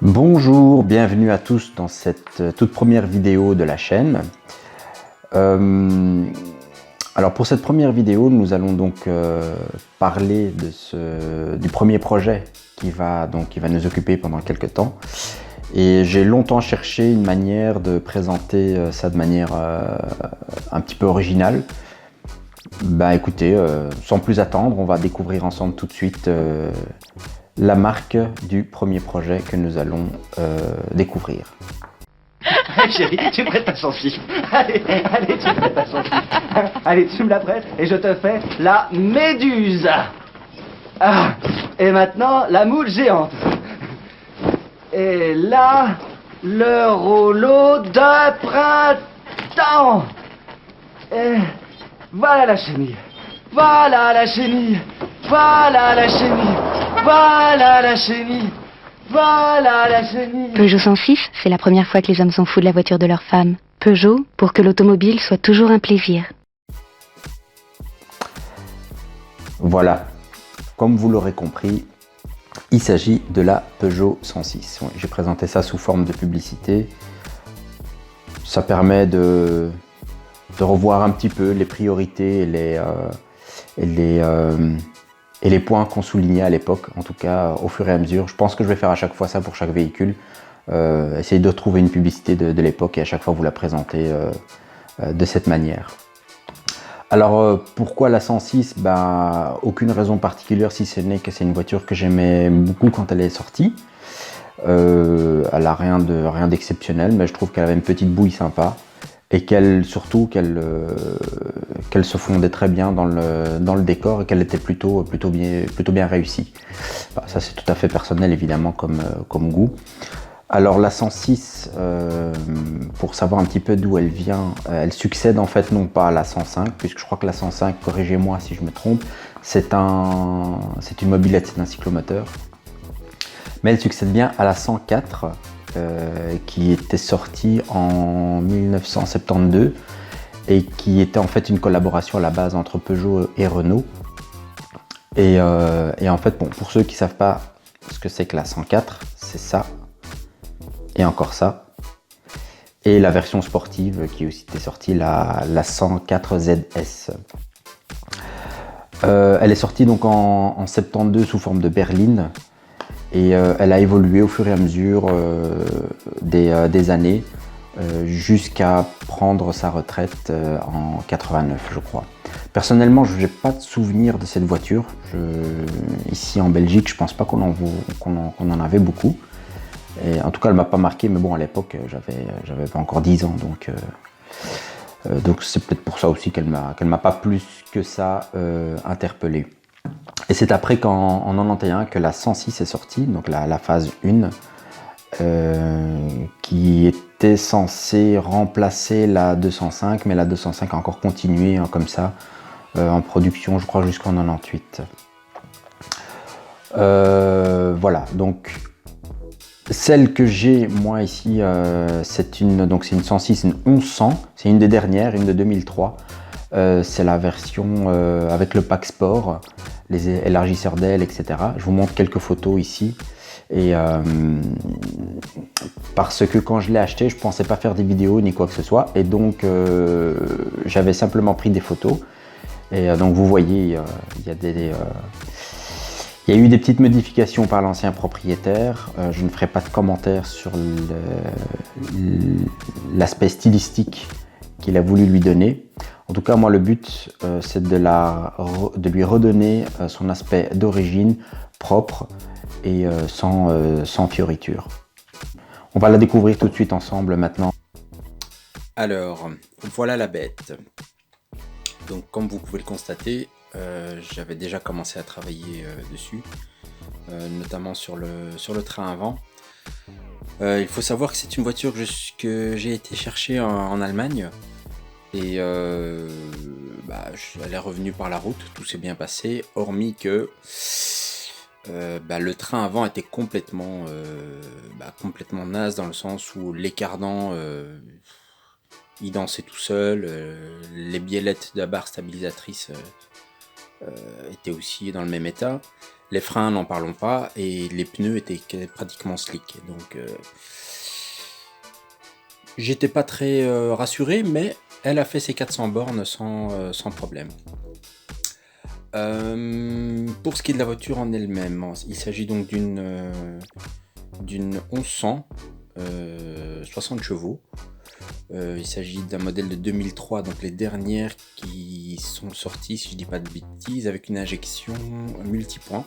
Bonjour, bienvenue à tous dans cette toute première vidéo de la chaîne. Alors pour cette première vidéo, nous allons donc parler du premier projet qui va nous occuper pendant quelques temps. Et j'ai longtemps cherché une manière de présenter ça de manière un petit peu originale. Écoutez, sans plus attendre, on va découvrir ensemble tout de suite la marque du premier projet que nous allons découvrir. Chérie, tu prêtes ta sensible. Allez, tu prêtes ta sensible. Allez, tu me la prêtes et je te fais la méduse. Ah, et maintenant, la moule géante. Et là, le rouleau de printemps. Et voilà la chenille. Voilà la chenille. Voilà la chenille. Voilà la chenille. Voilà la chenille. Peugeot 106, c'est la première fois que les hommes sont fous de la voiture de leur femme. Peugeot, pour que l'automobile soit toujours un plaisir. Voilà, comme vous l'aurez compris, il s'agit de la Peugeot 106. Oui, j'ai présenté ça sous forme de publicité. Ça permet de revoir un petit peu les priorités et les points qu'on soulignait à l'époque, en tout cas au fur et à mesure. Je pense que je vais faire à chaque fois ça pour chaque véhicule. Essayer de retrouver une publicité de l'époque et à chaque fois vous la présenter de cette manière. Alors pourquoi la 106? Aucune raison particulière, si ce n'est que c'est une voiture que j'aimais beaucoup quand elle est sortie. Elle a rien d'exceptionnel, mais je trouve qu'elle avait une petite bouille sympa et qu'elle se fondait très bien dans le décor et qu'elle était plutôt bien réussie. Ça c'est tout à fait personnel évidemment comme goût. Alors la 106, pour savoir un petit peu d'où elle vient, elle succède en fait non pas à la 105, puisque je crois que la 105, corrigez-moi si je me trompe, c'est une mobilette d'un cyclomoteur, mais elle succède bien à la 104, qui était sortie en 1972 et qui était en fait une collaboration à la base entre Peugeot et Renault. Et en fait, bon, pour ceux qui ne savent pas ce que c'est que la 104, c'est ça. Et encore ça. Et la version sportive qui aussi était sortie, la 104 ZS. Elle est sortie donc en 72 sous forme de berline. Et elle a évolué au fur et à mesure des années jusqu'à prendre sa retraite en 89, je crois. Personnellement, je n'ai pas de souvenir de cette voiture. Ici en Belgique, je pense pas qu'on en avait beaucoup. Et en tout cas, elle m'a pas marqué, mais bon, à l'époque, j'avais pas encore 10 ans, donc c'est peut-être pour ça aussi qu'elle m'a pas plus que ça interpellé. Et c'est après qu'en 91 que la 106 est sortie, donc la phase 1, qui était censée remplacer la 205, mais la 205 a encore continué comme ça, en production, je crois, jusqu'en 98. Voilà, donc celle que j'ai moi ici, c'est une 106, une 1100, c'est une des dernières, une de 2003. C'est la version avec le pack sport, les élargisseurs d'ailes, etc. Je vous montre quelques photos ici. Et parce que quand je l'ai acheté, je pensais pas faire des vidéos ni quoi que ce soit. Et donc j'avais simplement pris des photos. Et donc vous voyez, il y a eu des petites modifications par l'ancien propriétaire. Je ne ferai pas de commentaires sur l'aspect stylistique qu'il a voulu lui donner. En tout cas, moi, le but, c'est de lui redonner son aspect d'origine, propre et sans fioritures. On va la découvrir tout de suite ensemble maintenant. Alors, voilà la bête. Donc, comme vous pouvez le constater, j'avais déjà commencé à travailler dessus, notamment sur le train avant. Il faut savoir que c'est une voiture que j'ai été chercher en Allemagne. Et elle est revenue par la route, tout s'est bien passé, hormis que le train avant était complètement naze, dans le sens où l'écardan il dansait tout seul, les biellettes de la barre stabilisatrice étaient aussi dans le même état. Les freins, n'en parlons pas, et les pneus étaient pratiquement slick. Donc, j'étais pas très rassuré, mais elle a fait ses 400 bornes sans problème. Pour ce qui est de la voiture en elle-même, il s'agit donc d'une 1100 60 chevaux. Il s'agit d'un modèle de 2003, donc les dernières qui sont sorties, si je dis pas de bêtises, avec une injection multipoint.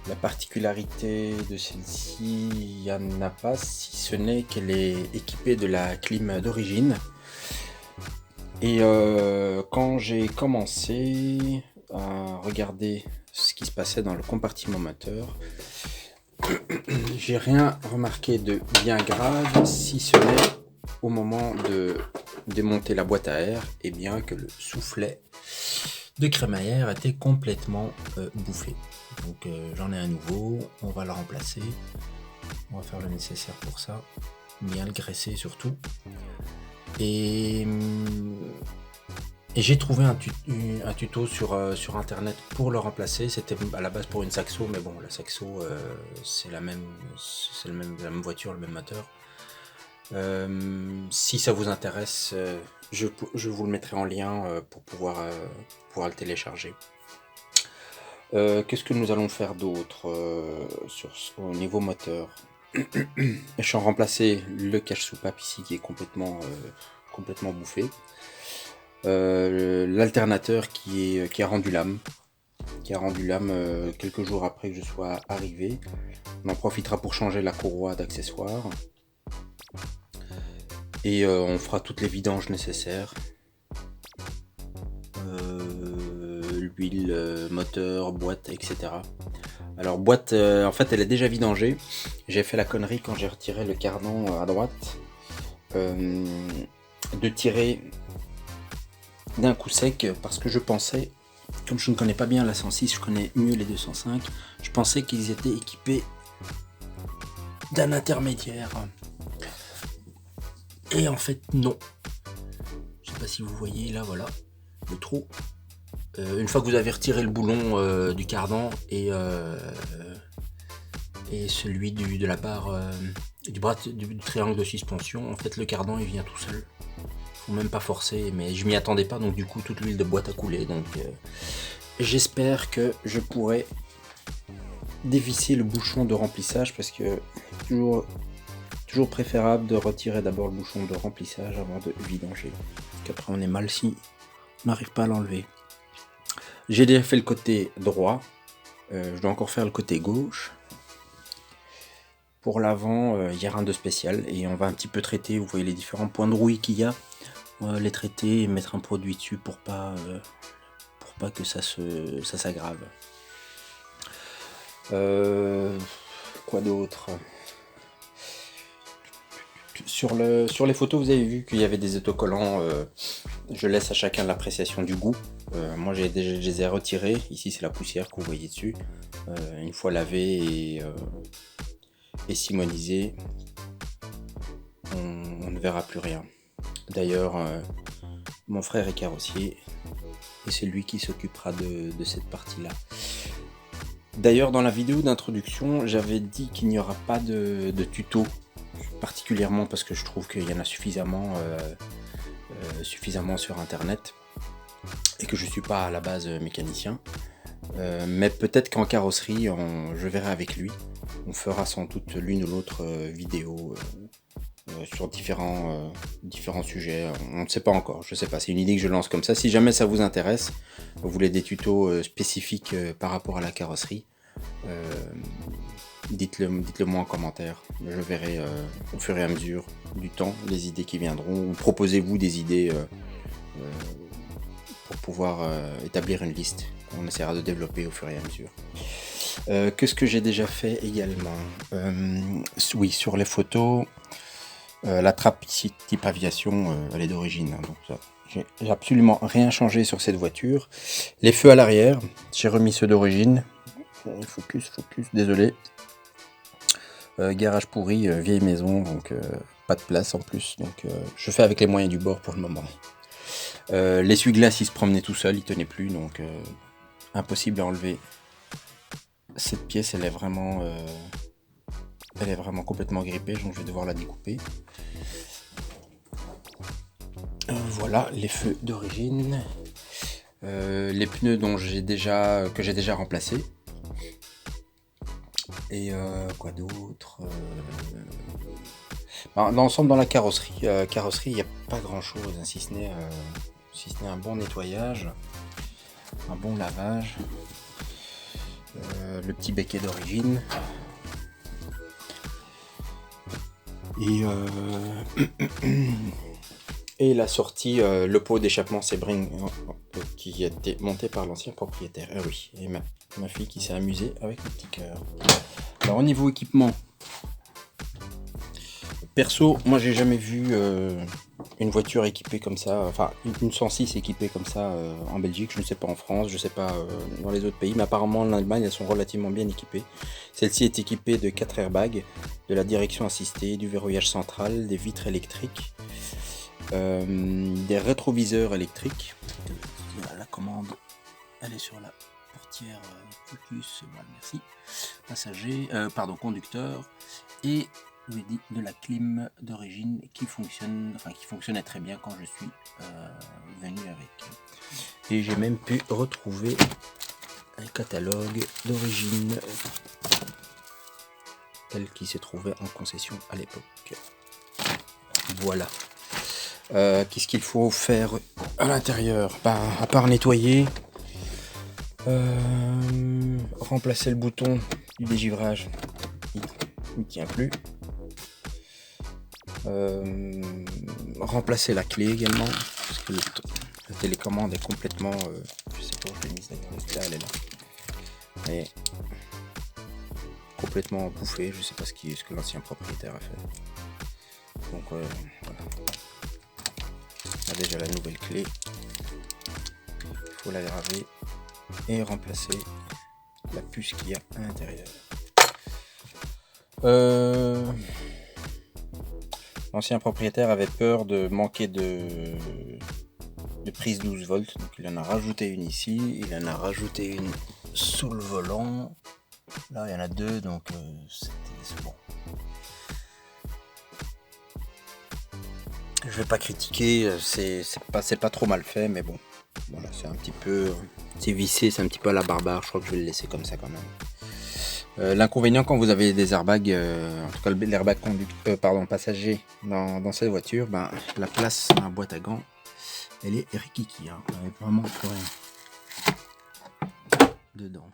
La particularité de celle-ci, il n'y en a pas, si ce n'est qu'elle est équipée de la clim d'origine. Et quand j'ai commencé à regarder ce qui se passait dans le compartiment moteur, j'ai rien remarqué de bien grave, si ce n'est au moment de démonter la boîte à air, et bien que le soufflet de crémaillère était complètement bouffé. Donc j'en ai un nouveau, on va le remplacer, on va faire le nécessaire pour ça, bien le graisser surtout. Et j'ai trouvé un tuto sur internet pour le remplacer. C'était à la base pour une Saxo, mais bon, la Saxo c'est la même voiture, le même moteur. Si ça vous intéresse, je vous le mettrai en lien pour pouvoir le télécharger. Qu'est-ce que nous allons faire d'autre au niveau moteur? Je suis en remplacer le cache-soupape ici qui est complètement bouffé. L'alternateur qui a rendu l'âme. Quelques jours après que je sois arrivé. On en profitera pour changer la courroie d'accessoires. Et on fera toutes les vidanges nécessaires. L'huile, moteur, boîte, etc. Alors boîte, en fait elle est déjà vidangée. J'ai fait la connerie quand j'ai retiré le cardan à droite de tirer d'un coup sec, parce que je pensais, comme je ne connais pas bien la 106, je connais mieux les 205, je pensais qu'ils étaient équipés d'un intermédiaire. Et en fait non. Je sais pas si vous voyez là, voilà le trou. Une fois que vous avez retiré le boulon du cardan et celui de la barre du triangle de suspension, en fait le cardan il vient tout seul. Faut même pas forcer, mais je m'y attendais pas, donc du coup toute l'huile de boîte a coulé. Donc j'espère que je pourrai dévisser le bouchon de remplissage, parce que toujours préférable de retirer d'abord le bouchon de remplissage avant de vidanger. Parce qu'après on est mal si on n'arrive pas à l'enlever. J'ai déjà fait le côté droit, je dois encore faire le côté gauche. Pour l'avant, il n'y a rien de spécial, et on va un petit peu traiter, vous voyez les différents points de rouille qu'il y a. On va les traiter et mettre un produit dessus pour pas que ça s'aggrave. Quoi d'autre? Sur les photos, vous avez vu qu'il y avait des autocollants. Je laisse à chacun l'appréciation du goût. Moi, je les ai retirés. Ici, c'est la poussière que vous voyez dessus. Une fois lavé et simonisé, on ne verra plus rien. D'ailleurs, mon frère est carrossier et c'est lui qui s'occupera de cette partie-là. D'ailleurs, dans la vidéo d'introduction, j'avais dit qu'il n'y aura pas de tuto, particulièrement parce que je trouve qu'il y en a suffisamment sur internet et que je ne suis pas à la base mécanicien. Mais peut-être qu'en carrosserie, je verrai avec lui. On fera sans doute l'une ou l'autre vidéo sur différents sujets. On ne sait pas encore, je ne sais pas, c'est une idée que je lance comme ça. Si jamais ça vous intéresse, vous voulez des tutos spécifiques par rapport à la carrosserie, dites-le moi en commentaire. Je verrai au fur et à mesure du temps les idées qui viendront, ou proposez-vous des idées pour pouvoir établir une liste qu'on essaiera de développer au fur et à mesure. Qu'est-ce que j'ai déjà fait également? Oui, sur les photos, la trappe ici type aviation, elle est d'origine, hein, donc ça, j'ai absolument rien changé sur cette voiture. Les feux à l'arrière, j'ai remis ceux d'origine. Focus, désolé. Garage pourri, vieille maison, donc pas de place en plus, donc je fais avec les moyens du bord pour le moment. L'essuie-glace il se promenait tout seul, il tenait plus, donc impossible à enlever. Cette pièce elle est vraiment complètement grippée, donc je vais devoir la découper. Voilà les feux d'origine. Les pneus que j'ai déjà remplacés. Et quoi d'autre dans l'ensemble, dans la carrosserie, il n'y a pas grand chose, hein, si ce n'est un bon nettoyage, un bon lavage, le petit becquet d'origine. Et la sortie, le pot d'échappement Sebring qui a été monté par l'ancien propriétaire. Ah oui, et ma fille qui s'est amusée avec le petit cœur. Alors au niveau équipement, perso, moi j'ai jamais vu une voiture équipée comme ça, enfin une 106 équipée comme ça en Belgique, je ne sais pas en France, je ne sais pas dans les autres pays, mais apparemment en Allemagne elles sont relativement bien équipées. Celle-ci est équipée de 4 airbags, de la direction assistée, du verrouillage central, des vitres électriques, des rétroviseurs électriques. La commande, elle est sur la portière focus, voilà, merci. Passager, conducteur, et de la clim d'origine qui fonctionnait très bien quand je suis venu avec. Et j'ai même pu retrouver un catalogue d'origine tel qu'il s'est trouvé en concession à l'époque. Voilà. Qu'est-ce qu'il faut faire à l'intérieur? À part nettoyer, remplacer le bouton du dégivrage, il ne tient plus. Remplacer la clé également, parce que la télécommande est complètement, je sais pas où je l'ai mise d'ailleurs, là elle est là, elle est complètement bouffée, je sais pas ce que l'ancien propriétaire a fait. Donc voilà. On a déjà la nouvelle clé, il faut la graver et remplacer la puce qu'il y a à l'intérieur. L'ancien propriétaire avait peur de manquer de prise 12 volts, donc il en a rajouté une ici, il en a rajouté une sous le volant, là il y en a deux, donc c'est bon. Je vais pas critiquer, c'est pas trop mal fait, mais bon, voilà, c'est un petit peu, c'est vissé, c'est un petit peu à la barbare, je crois que je vais le laisser comme ça quand même. L'inconvénient quand vous avez des airbags, en tout cas l'airbag passager dans cette voiture, la place dans la boîte à gants, elle est rikiki, hein, elle est vraiment plus rien dedans.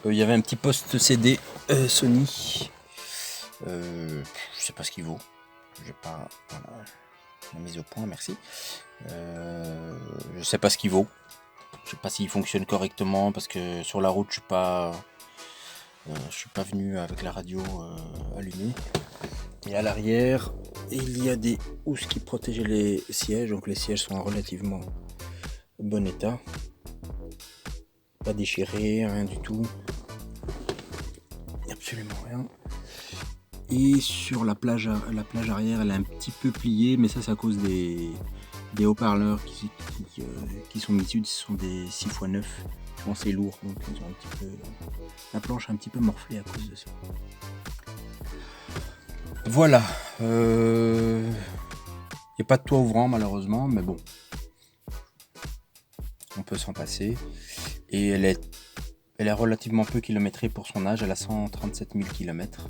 Il y avait un petit poste CD Sony, je sais pas ce qu'il vaut, j'ai pas la mise au point, merci. Je sais pas ce qu'il vaut, je sais pas s'il fonctionne correctement parce que sur la route je suis pas venu avec la radio allumée. Et à l'arrière, il y a des housses qui protégeaient les sièges, donc les sièges sont en relativement bon état. Pas déchirés, rien du tout. Absolument rien. Et sur la plage arrière, elle est un petit peu pliée, mais ça c'est à cause des haut-parleurs qui sont mis dessus, ce sont des 6x9. Je pense que c'est lourd, donc ils ont un petit peu, la planche a un petit peu morflé à cause de ça. Voilà. Il n'y a pas de toit ouvrant malheureusement, mais bon. On peut s'en passer. Et elle est relativement peu kilométrée pour son âge, elle a 137 000 km.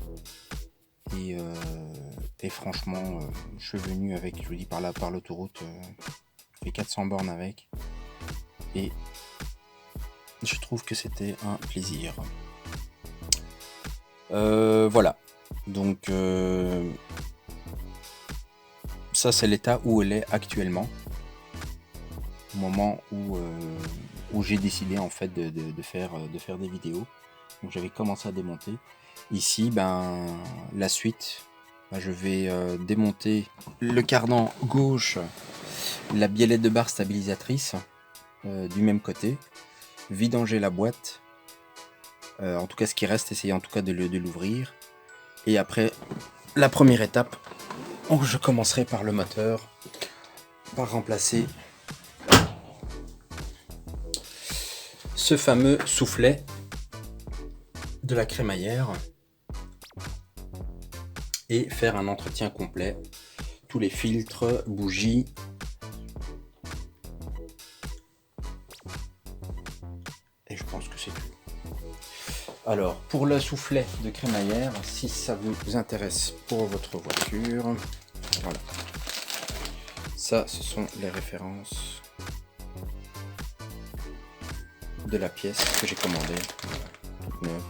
Et franchement, je suis venu avec, je vous dis par l'autoroute, j'ai fait 400 bornes avec. Et je trouve que c'était un plaisir. Voilà. Donc ça c'est l'état où elle est actuellement. Au moment où j'ai décidé en fait de faire des vidéos. Donc j'avais commencé à démonter. Ici, la suite, je vais démonter le cardan gauche, la biellette de barre stabilisatrice du même côté, vidanger la boîte, en tout cas ce qui reste, essayer en tout cas de l'ouvrir. Et après, la première étape, je commencerai par le moteur, par remplacer ce fameux soufflet de la crémaillère et faire un entretien complet. Tous les filtres, bougies. Et je pense que c'est tout. Alors, pour le soufflet de crémaillère, si ça vous intéresse pour votre voiture, voilà. Ça, ce sont les références de la pièce que j'ai commandée. Voilà, toute neuve.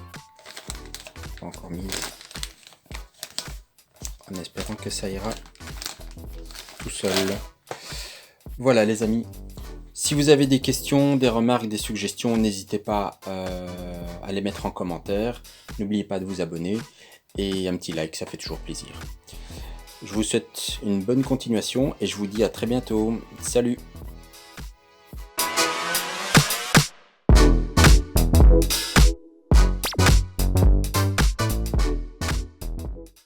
Pas encore mise. En espérant que ça ira tout seul. Voilà les amis. Si vous avez des questions, des remarques, des suggestions, n'hésitez pas à les mettre en commentaire. N'oubliez pas de vous abonner et un petit like, ça fait toujours plaisir. Je vous souhaite une bonne continuation et je vous dis à très bientôt. Salut!